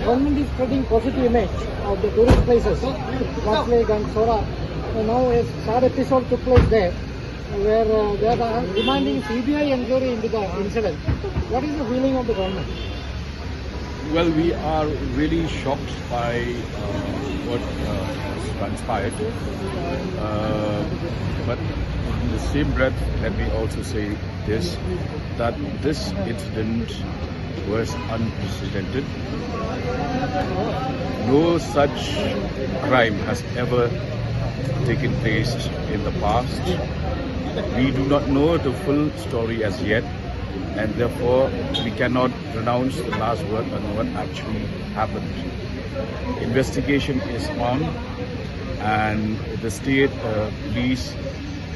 government is spreading positive image of the tourist places, Lost Lake and Sora. And now a sad episode took place there, where they are demanding CBI inquiry into the incident. What is the feeling of the government? Well, we are really shocked by what has transpired. But in the same breath, let me also say this, that this incident was unprecedented. No such crime has ever taken place in the past. We do not know the full story as yet, and therefore we cannot pronounce the last word on what actually happened. Investigation is on, and the state police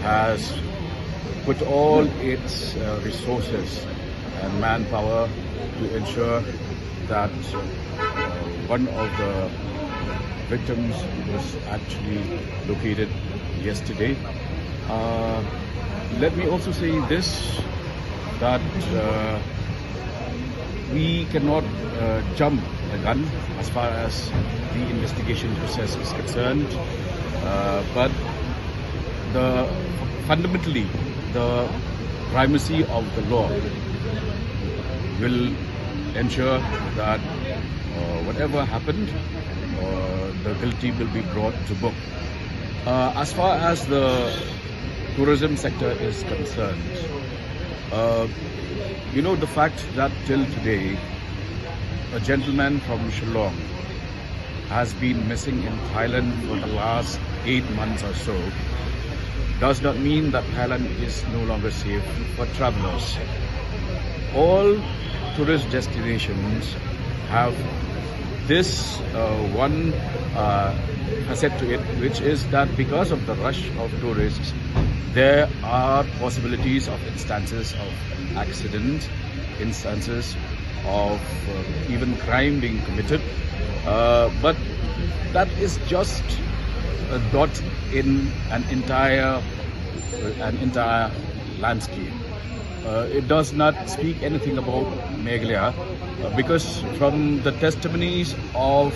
has put all its resources and manpower to ensure that one of the victims was actually located yesterday. Let me also say this, that we cannot jump the gun as far as the investigation process is concerned, but fundamentally the primacy of the law will ensure that whatever happened, the guilty will be brought to book. As far as the tourism sector is concerned, you know, the fact that till today a gentleman from Shillong has been missing in Thailand for the last 8 months or so does not mean that Thailand is no longer safe for travelers. All tourist destinations have this one facet to it, which is that because of the rush of tourists, there are possibilities of instances of accidents, instances of even crime being committed, but that is just a dot in an entire landscape. It does not speak anything about Meghalaya, because from the testimonies of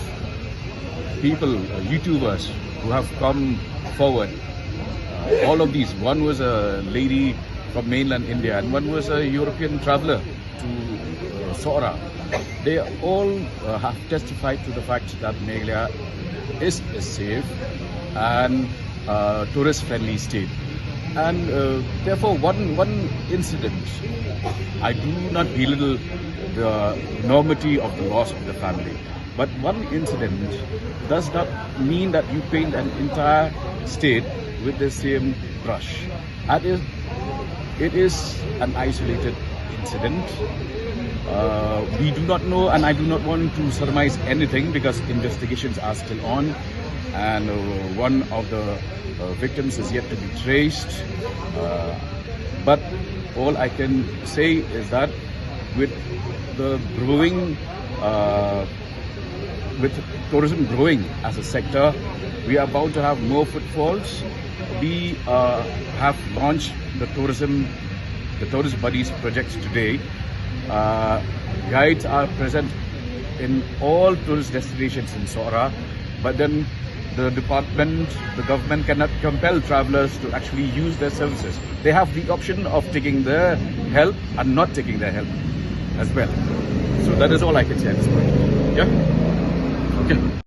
people, YouTubers who have come forward, all of these, one was a lady from mainland India and one was a European traveler to Sora. They all have testified to the fact that Meghalaya is a safe and tourist-friendly state. And therefore, one incident, I do not belittle the enormity of the loss of the family, but one incident does not mean that you paint an entire state with the same brush. It is an isolated incident. We do not know, and I do not want to surmise anything because investigations are still on, and one of the victims is yet to be traced. But all I can say is that with the growing, with tourism growing as a sector, we are bound to have more footfalls. We have launched the Tourist Buddies project today. Guides are present in all tourist destinations in Sora, but then the government cannot compel travelers to actually use their services. They have the option of taking their help and not taking their help as well. So that is all I can say at this point. Yeah? Okay.